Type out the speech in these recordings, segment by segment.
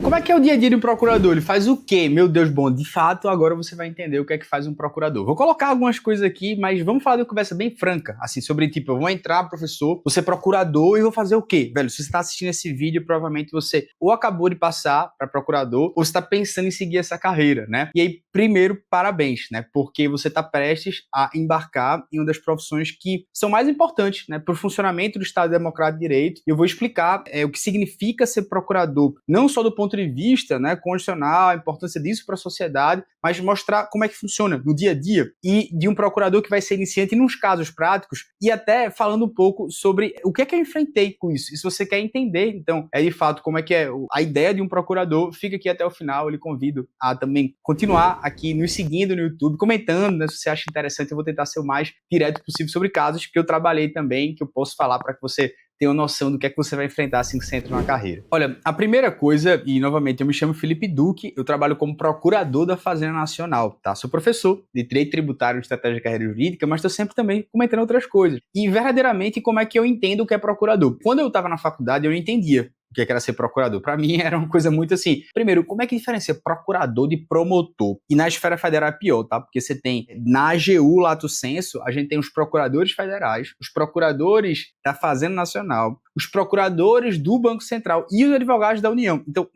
como é que é o dia a dia de um procurador? Ele faz o quê? Meu Deus, bom, de fato, agora você vai entender o que é que faz um procurador. Vou colocar algumas coisas aqui, mas vamos falar de uma conversa bem franca, assim, sobre, tipo, eu vou entrar, professor, você é procurador e vou fazer o quê? Velho, se você está assistindo esse vídeo, provavelmente você ou acabou de passar para procurador, ou você está pensando em seguir essa carreira, né? E aí, primeiro, parabéns, né? Porque você está prestes a embarcar em uma das profissões que são mais importantes, né, para o funcionamento do Estado Democrático de Direito. E eu vou explicar o que significa ser procurador, não só do ponto de vista, né, constitucional, a importância disso para a sociedade, mas mostrar como é que funciona no dia a dia e de um procurador que vai ser iniciante nos casos práticos e até falando um pouco sobre o que é que eu enfrentei com isso. E se você quer entender, então, de fato, como é que é a ideia de um procurador, fica aqui até o final. Eu lhe convido a também continuar aqui nos seguindo no YouTube, comentando, né, se você acha interessante. Eu vou tentar ser o mais direto possível sobre casos que eu trabalhei também, que eu posso falar para que você tenha uma noção do que é que você vai enfrentar assim que você entra na carreira. Olha, a primeira coisa, e novamente eu me chamo Felipe Duque, eu trabalho como procurador da Fazenda Nacional, tá? Sou professor de Direito Tributário e Estratégia de Carreira Jurídica, mas estou sempre também comentando outras coisas. E verdadeiramente como é que eu entendo o que é procurador. Quando eu estava na faculdade eu não entendia o que era ser procurador. Para mim era uma coisa muito assim. Primeiro, como é que diferencia procurador de promotor? E na esfera federal é pior, tá? Porque você tem, na AGU, lato sensu, a gente tem os procuradores federais, os procuradores da Fazenda Nacional, os procuradores do Banco Central e os advogados da União. Então,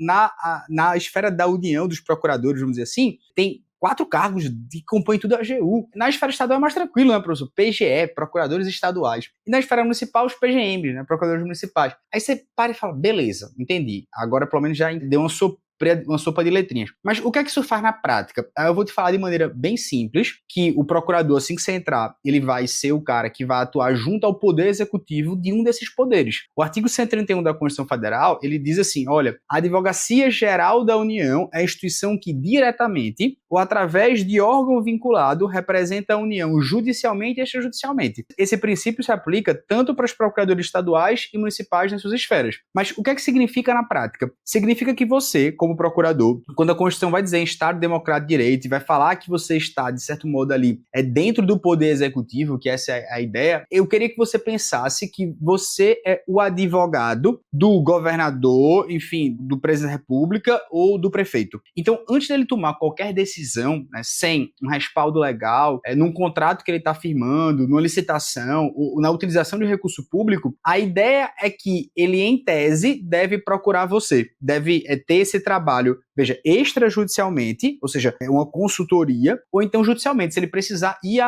na esfera da União dos procuradores, vamos dizer assim, tem 4 cargos que compõem tudo a AGU. Na esfera estadual é mais tranquilo, né, professor? PGE, procuradores estaduais. E na esfera municipal, os PGMs, né, procuradores municipais. Aí você para e fala, beleza, entendi. Agora pelo menos já deu uma sopa de letrinhas. Mas o que é que isso faz na prática? Eu vou te falar de maneira bem simples, que o procurador, assim que você entrar, ele vai ser o cara que vai atuar junto ao poder executivo de um desses poderes. O artigo 131 da Constituição Federal, ele diz assim, olha, a Advocacia Geral da União é a instituição que diretamente ou através de órgão vinculado representa a União judicialmente e extrajudicialmente. Esse princípio se aplica tanto para os procuradores estaduais e municipais nas suas esferas. Mas o que é que significa na prática? Significa que você, como procurador, quando a Constituição vai dizer em Estado Democrático de Direito e vai falar que você está, de certo modo, ali dentro do poder executivo, que essa é a ideia, eu queria que você pensasse que você é o advogado do governador, enfim, do presidente da República ou do prefeito. Então, antes dele tomar qualquer decisão, né, sem um respaldo legal, num contrato que ele está firmando, numa licitação, ou na utilização de recurso público, a ideia é que ele, em tese, deve procurar você, deve ter esse trabalho, veja, extrajudicialmente, ou seja, uma consultoria, ou então judicialmente, se ele precisar ir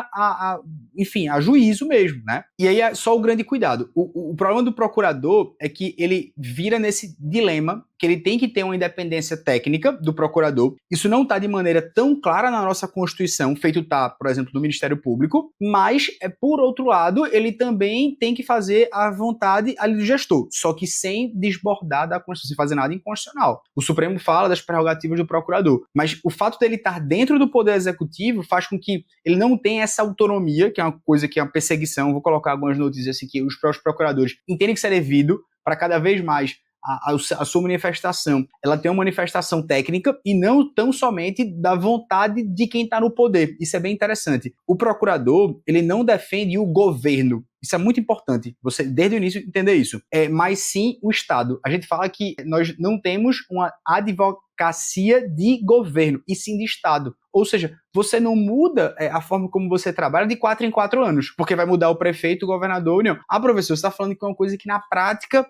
enfim, a juízo mesmo, né? E aí é só o grande cuidado. O problema do procurador é que ele vira nesse dilema que ele tem que ter uma independência técnica do procurador. Isso não está de maneira tão clara na nossa Constituição, feito está, por exemplo, no Ministério Público, mas, por outro lado, ele também tem que fazer a vontade ali do gestor, só que sem desbordar da Constituição, sem fazer nada inconstitucional. O Supremo fala das prerrogativas do procurador, mas o fato dele estar dentro do Poder Executivo faz com que ele não tenha essa autonomia, que é uma coisa que é uma perseguição. Vou colocar algumas notícias assim que os próprios procuradores entendem que isso é devido para cada vez mais a sua manifestação, ela tem uma manifestação técnica e não tão somente da vontade de quem está no poder. Isso é bem interessante. O procurador, ele não defende o governo. Isso é muito importante, você desde o início entender isso. Mas sim o Estado. A gente fala que nós não temos uma advocacia de governo, e sim de Estado. Ou seja, você não muda a forma como você trabalha de 4 em 4 anos, porque vai mudar o prefeito, o governador, a União. Professor, você está falando que é uma coisa que na prática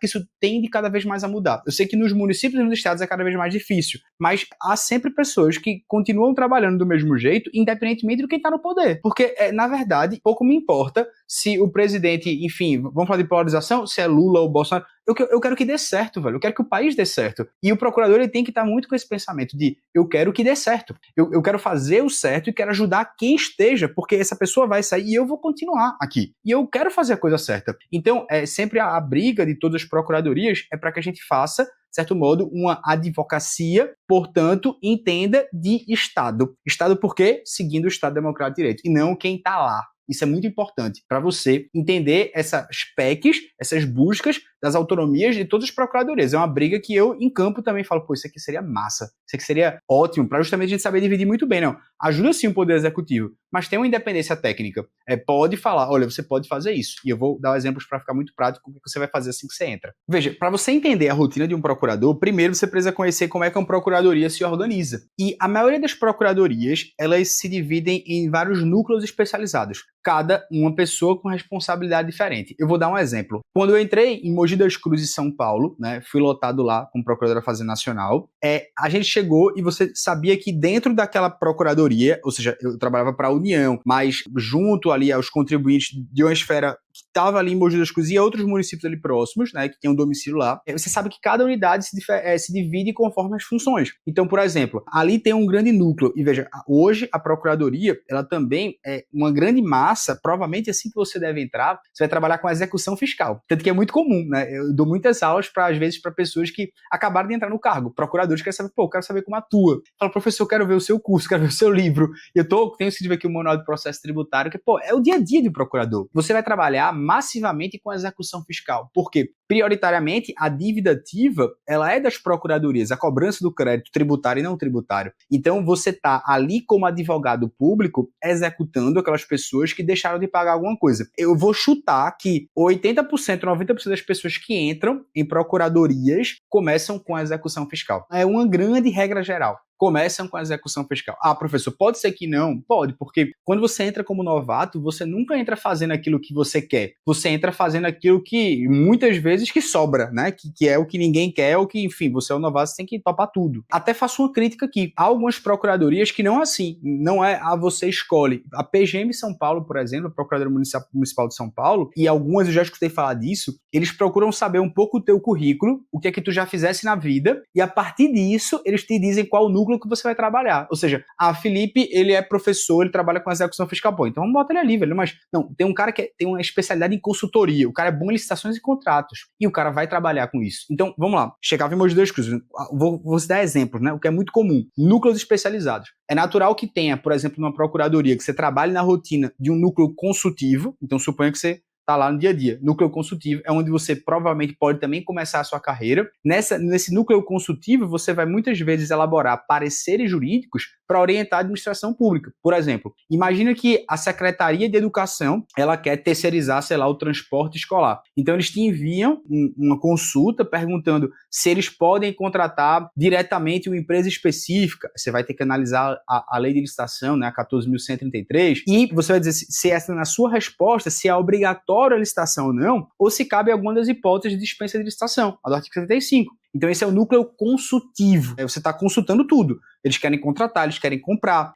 isso tende cada vez mais a mudar. Eu sei que nos municípios e nos estados é cada vez mais difícil, mas há sempre pessoas que continuam trabalhando do mesmo jeito, independentemente de quem está no poder. Porque, na verdade, pouco me importa se o presidente, enfim, vamos falar de polarização, se é Lula ou Bolsonaro. Eu quero que dê certo, velho. Eu quero que o país dê certo. E o procurador, ele tem que estar muito com esse pensamento de eu quero que dê certo. Eu quero fazer o certo e quero ajudar quem esteja, porque essa pessoa vai sair e eu vou continuar aqui. E eu quero fazer a coisa certa. Então, sempre a briga de todas as procuradorias é para que a gente faça, de certo modo, uma advocacia, portanto, entenda de Estado. Estado por quê? Seguindo o Estado Democrático de Direito, e não quem está lá. Isso é muito importante para você entender essas PECs, essas buscas das autonomias de todas as procuradorias. É uma briga que eu, em campo, também falo, pô, isso aqui seria massa, isso aqui seria ótimo, para justamente a gente saber dividir muito bem, não. ajuda sim o Poder Executivo, mas tem uma independência técnica. Pode falar, olha, você pode fazer isso. E eu vou dar exemplos para ficar muito prático o que você vai fazer assim que você entra. Veja, para você entender a rotina de um procurador, primeiro você precisa conhecer como é que uma procuradoria se organiza. E a maioria das procuradorias, elas se dividem em vários núcleos especializados. Cada uma pessoa com responsabilidade diferente. Eu vou dar um exemplo. Quando eu entrei em Mogi das Cruzes, São Paulo, né, fui lotado lá como procurador da Fazenda Nacional, a gente chegou e você sabia que dentro daquela procuradoria, ou seja, eu trabalhava para a União, mas junto ali aos contribuintes de uma esfera que estava ali em Mogi das Cruzes e outros municípios ali próximos, né, que tem um domicílio lá, você sabe que cada unidade se divide conforme as funções. Então, por exemplo, ali tem um grande núcleo, e veja, hoje a Procuradoria, ela também é uma grande massa, provavelmente assim que você deve entrar, você vai trabalhar com a execução fiscal. Tanto que é muito comum, né, eu dou muitas aulas, às vezes, para pessoas que acabaram de entrar no cargo, procuradores querem saber, eu quero saber como atua. Fala, professor, eu quero ver o seu curso, quero ver o seu livro, tenho escrito aqui o Manual de Processo Tributário, que, é o dia a dia do procurador. Você vai trabalhar massivamente com a execução fiscal. Por quê? Prioritariamente, a dívida ativa, ela é das procuradorias, a cobrança do crédito tributário e não tributário. Então, você está ali como advogado público executando aquelas pessoas que deixaram de pagar alguma coisa. Eu vou chutar que 80%, 90% das pessoas que entram em procuradorias começam com a execução fiscal. É uma grande regra geral. Começam com a execução fiscal. Ah, professor, pode ser que não? Pode, porque quando você entra como novato, você nunca entra fazendo aquilo que você quer. Você entra fazendo aquilo que, muitas vezes, que sobra, né? Que é o que ninguém quer, ou que, enfim, você é um novato, você tem que topar tudo. Até faço uma crítica aqui. Há algumas procuradorias que não é assim. Não é você escolhe. A PGM São Paulo, por exemplo, a Procuradoria Municipal de São Paulo, e algumas eu já escutei falar disso, eles procuram saber um pouco o teu currículo, o que é que tu já fizesse na vida, e a partir disso, eles te dizem qual o núcleo que você vai trabalhar. Ou seja, Felipe, ele é professor, ele trabalha com execução fiscal. Pô, então vamos botar ele ali, velho. Mas, não, tem um cara que tem uma especialidade em consultoria. O cara é bom em licitações e contratos. E o cara vai trabalhar com isso. Então, vamos lá. Chegava em Mogi das Cruzes. Vou dar exemplos, né? O que é muito comum. Núcleos especializados. É natural que tenha, por exemplo, numa procuradoria, que você trabalhe na rotina de um núcleo consultivo. Então, suponha que você está lá no dia a dia. Núcleo consultivo é onde você provavelmente pode também começar a sua carreira. Nesse núcleo consultivo, você vai muitas vezes elaborar pareceres jurídicos para orientar a administração pública. Por exemplo, imagina que a Secretaria de Educação, ela quer terceirizar, sei lá, o transporte escolar. Então, eles te enviam uma consulta perguntando se eles podem contratar diretamente uma empresa específica. Você vai ter que analisar a lei de licitação, né, a 14.133, e você vai dizer se essa, na sua resposta, se é obrigatório a licitação ou não, ou se cabe alguma das hipóteses de dispensa de licitação, a do artigo 75. Então, esse é o núcleo consultivo. Você está consultando tudo. Eles querem contratar, eles querem comprar.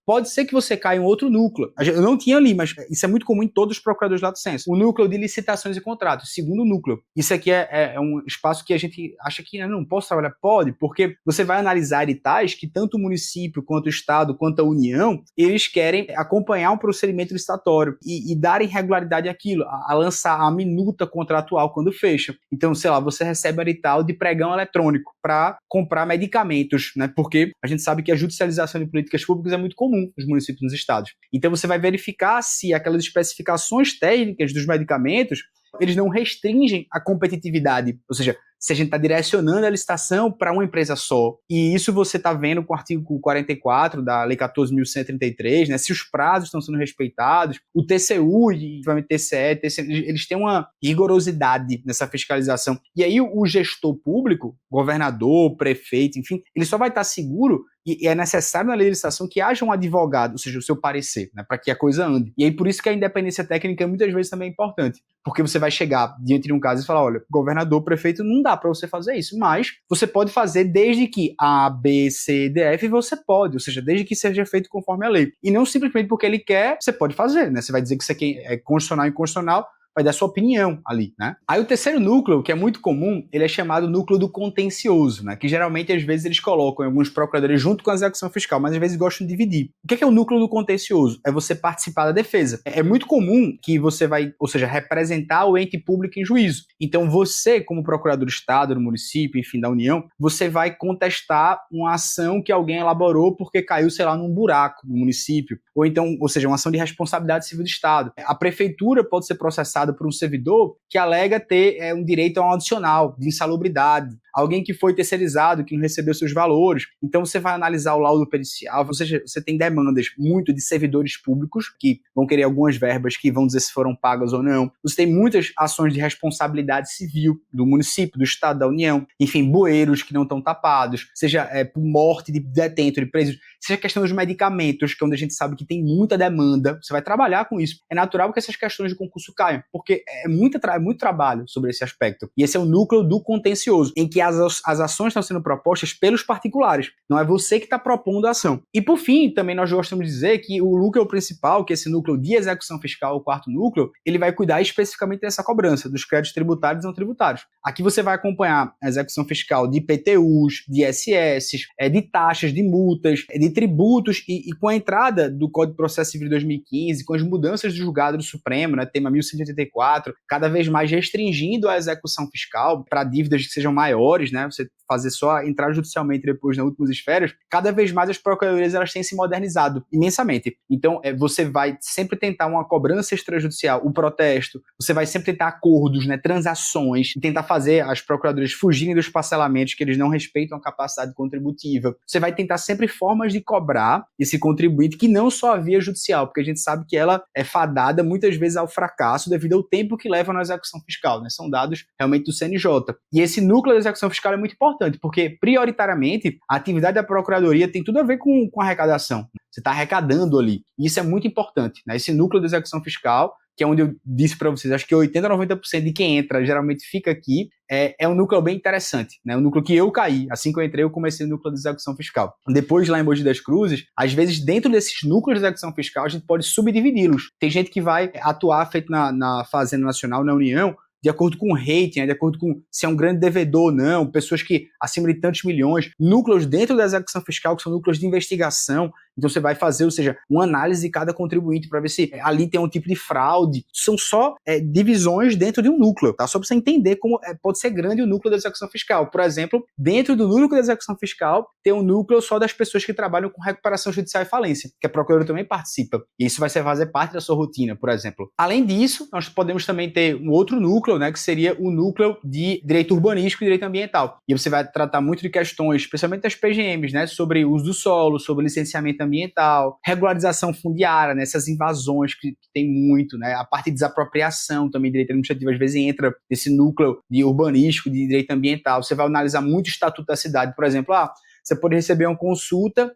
Pode ser que você caia em outro núcleo. Eu não tinha ali, mas isso é muito comum em todos os procuradores de lato sensu. O núcleo de licitações e contratos, segundo núcleo. Isso aqui é um espaço que a gente acha que não posso trabalhar. Pode, porque você vai analisar editais que tanto o município, quanto o Estado, quanto a União, eles querem acompanhar um procedimento licitatório e darem regularidade àquilo, a lançar a minuta contratual quando fecha. Então, sei lá, você recebe um edital de pregão eletrônico para comprar medicamentos, né? Porque a gente sabe que a judicialização de políticas públicas é muito comum nos municípios e nos estados. Então você vai verificar se aquelas especificações técnicas dos medicamentos, eles não restringem a competitividade, ou seja, se a gente está direcionando a licitação para uma empresa só. E isso você está vendo com o artigo 44 da Lei 14.133, né? Se os prazos estão sendo respeitados, o TCU e provavelmente TCE, eles têm uma rigorosidade nessa fiscalização. E aí o gestor público, governador, prefeito, enfim, ele só vai estar seguro e é necessário na lei de licitação que haja um advogado, ou seja, o seu parecer, né, para que a coisa ande. E aí por isso que a independência técnica muitas vezes também é importante, porque você vai chegar diante de um caso e falar, olha, governador, prefeito, não dá para você fazer isso, mas você pode fazer desde que A, B, C, D, F, você pode, ou seja, desde que seja feito conforme a lei. E não simplesmente porque ele quer, você pode fazer, né? Você vai dizer que isso aqui é constitucional e inconstitucional, vai dar sua opinião ali, né? Aí o terceiro núcleo, que é muito comum, ele é chamado núcleo do contencioso, né? Que geralmente, às vezes, eles colocam em alguns procuradores junto com a execução fiscal, mas às vezes gostam de dividir. O que é o núcleo do contencioso? É você participar da defesa. É muito comum que você vai, ou seja, representar o ente público em juízo. Então você, como procurador do Estado, do município, enfim, da União, você vai contestar uma ação que alguém elaborou porque caiu, sei lá, num buraco no município. Ou então, ou seja, uma ação de responsabilidade civil do Estado. A prefeitura pode ser processada por um servidor que alega ter um direito a um adicional de insalubridade. alguém que foi terceirizado, que não recebeu seus valores. Então você vai analisar o laudo pericial, ou seja, você tem demandas muito de servidores públicos, que vão querer algumas verbas que vão dizer se foram pagas ou não. Você tem muitas ações de responsabilidade civil do município, do estado, da União, enfim, bueiros que não estão tapados, seja por morte de detento, de presos, seja a questão dos medicamentos, que é onde a gente sabe que tem muita demanda, você vai trabalhar com isso. É natural que essas questões de concurso caiam, porque é muito trabalho sobre esse aspecto. E esse é o núcleo do contencioso, em que as ações estão sendo propostas pelos particulares. Não é você que está propondo a ação. E por fim, também nós gostamos de dizer que o núcleo principal, que é esse núcleo de execução fiscal, o quarto núcleo, ele vai cuidar especificamente dessa cobrança, dos créditos tributários e não tributários. Aqui você vai acompanhar a execução fiscal de IPTUs, de ISS, de taxas, de multas, de tributos, e com a entrada do Código de Processo Civil de 2015, com as mudanças do julgado do Supremo, né, tema 1184, cada vez mais restringindo a execução fiscal para dívidas que sejam maiores, né, você fazer só entrar judicialmente depois nas últimas esferas, cada vez mais as procuradorias elas têm se modernizado imensamente. Então, você vai sempre tentar uma cobrança extrajudicial, o protesto, você vai sempre tentar acordos, né, transações, e tentar fazer as procuradorias fugirem dos parcelamentos que eles não respeitam a capacidade contributiva. Você vai tentar sempre formas de cobrar esse contribuinte que não só a via judicial, porque a gente sabe que ela é fadada muitas vezes ao fracasso devido ao tempo que leva na execução fiscal, né? São dados realmente do CNJ. E esse núcleo da execução fiscal é muito importante, porque prioritariamente a atividade da procuradoria tem tudo a ver com arrecadação. Você está arrecadando ali. E isso é muito importante, né? Esse núcleo da execução fiscal, que é onde eu disse para vocês, acho que 80% a 90% de quem entra geralmente fica aqui, é um núcleo bem interessante, né? Um núcleo que eu caí. Assim que eu entrei, eu comecei no núcleo de execução fiscal. Depois, lá em Mogi das Cruzes, às vezes, dentro desses núcleos de execução fiscal, a gente pode subdividi-los. Tem gente que vai atuar feito na Fazenda Nacional, na União, de acordo com o rating, né, de acordo com se é um grande devedor ou não, pessoas que acima de tantos milhões, núcleos dentro da execução fiscal, que são núcleos de investigação. Então você vai fazer, ou seja, uma análise de cada contribuinte para ver se ali tem um tipo de fraude. São só divisões dentro de um núcleo, tá? Só para você entender como pode ser grande o núcleo da execução fiscal. Por exemplo, dentro do núcleo da execução fiscal, tem um núcleo só das pessoas que trabalham com recuperação judicial e falência, que a procuradora também participa. E isso vai fazer parte da sua rotina, por exemplo. Além disso, nós podemos também ter um outro núcleo, né, que seria o núcleo de direito urbanístico e direito ambiental. E você vai tratar muito de questões, especialmente das PGMs, né, sobre uso do solo, sobre licenciamento ambiental, regularização fundiária, né, essas invasões que tem muito, né, a parte de desapropriação também, direito administrativo, às vezes entra nesse núcleo de urbanístico, de direito ambiental. Você vai analisar muito o estatuto da cidade, por exemplo, você pode receber uma consulta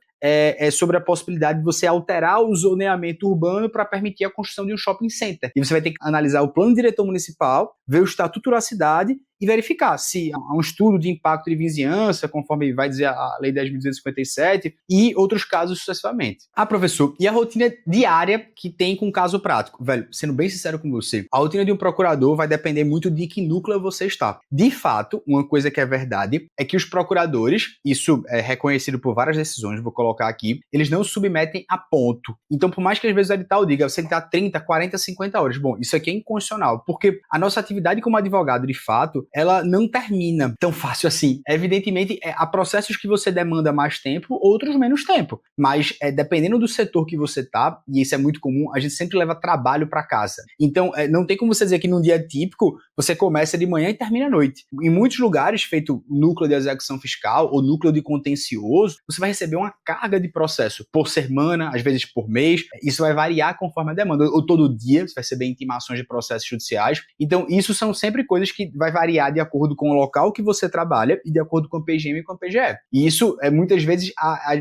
sobre a possibilidade de você alterar o zoneamento urbano para permitir a construção de um shopping center. E você vai ter que analisar o plano diretor municipal, ver o estatuto da cidade e verificar se há um estudo de impacto de vizinhança, conforme vai dizer a Lei 10.257, e outros casos sucessivamente. Professor, e a rotina diária que tem com o caso prático? Velho, sendo bem sincero com você, a rotina de um procurador vai depender muito de que núcleo você está. De fato, uma coisa que é verdade é que os procuradores, isso é reconhecido por várias decisões, vou colocar aqui, eles não submetem a ponto. Então, por mais que às vezes o edital diga, você tem que dar 30, 40, 50 horas. Bom, isso aqui é inconstitucional, porque a nossa atividade como advogado, de fato, ela não termina tão fácil assim. Evidentemente, há processos que você demanda mais tempo, outros menos tempo. Mas, dependendo do setor que você tá, e isso é muito comum, a gente sempre leva trabalho para casa. Então, não tem como você dizer que num dia típico, você começa de manhã e termina à noite. Em muitos lugares, feito núcleo de execução fiscal ou núcleo de contencioso, você vai receber uma carga de processo por semana, às vezes por mês. Isso vai variar conforme a demanda. Ou todo dia, você vai receber intimações de processos judiciais. Então, isso são sempre coisas que vai variar de acordo com o local que você trabalha e de acordo com a PGM e com a PGE. E isso é muitas vezes,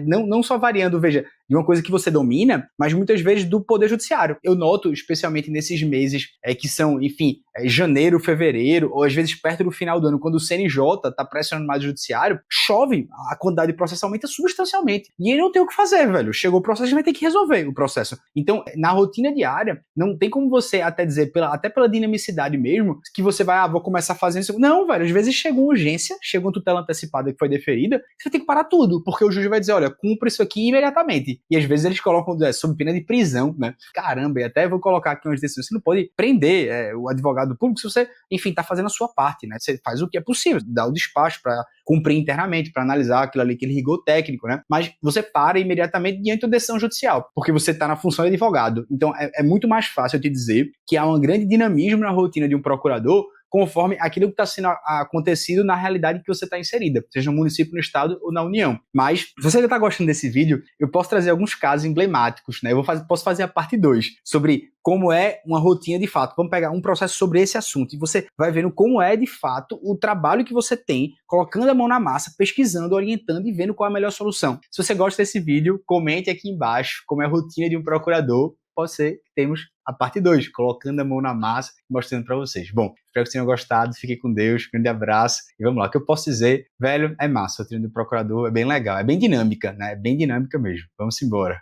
não só variando, veja, de uma coisa que você domina, mas muitas vezes do Poder Judiciário. Eu noto, especialmente nesses meses que são, enfim, janeiro, fevereiro, ou às vezes perto do final do ano, quando o CNJ está pressionando mais o Judiciário, chove, a quantidade de processo aumenta substancialmente. E ele não tem o que fazer, velho. Chegou o processo, a gente vai ter que resolver o processo. Então, na rotina diária, não tem como você até dizer, até pela dinamicidade mesmo, que você vai, vou começar fazendo isso. Não, velho, às vezes chega uma urgência, chega uma tutela antecipada que foi deferida, você tem que parar tudo, porque o juiz vai dizer, olha, cumpra isso aqui imediatamente. E às vezes eles colocam sob pena de prisão, né? Caramba, e até vou colocar aqui umas decisões. Você não pode prender o advogado público se você, enfim, tá fazendo a sua parte, né? Você faz o que é possível, dá o despacho para cumprir internamente, para analisar aquilo ali, aquele rigor técnico, né? Mas você para imediatamente diante da decisão judicial, porque você tá na função de advogado. Então é muito mais fácil eu te dizer que há um grande dinamismo na rotina de um procurador conforme aquilo que está sendo acontecido na realidade que você está inserida, seja no município, no estado ou na União. Mas, se você está gostando desse vídeo, eu posso trazer alguns casos emblemáticos, né? Posso fazer a parte 2 sobre como é uma rotina de fato. Vamos pegar um processo sobre esse assunto e você vai vendo como é de fato o trabalho que você tem, colocando a mão na massa, pesquisando, orientando e vendo qual é a melhor solução. Se você gosta desse vídeo, comente aqui embaixo como é a rotina de um procurador. Pode ser que temos a parte 2, colocando a mão na massa e mostrando para vocês. Bom, espero que tenham gostado, fiquem com Deus, grande abraço e vamos lá. O que eu posso dizer, velho, é massa, a rotina do procurador é bem legal, é bem dinâmica, né? É bem dinâmica mesmo. Vamos embora.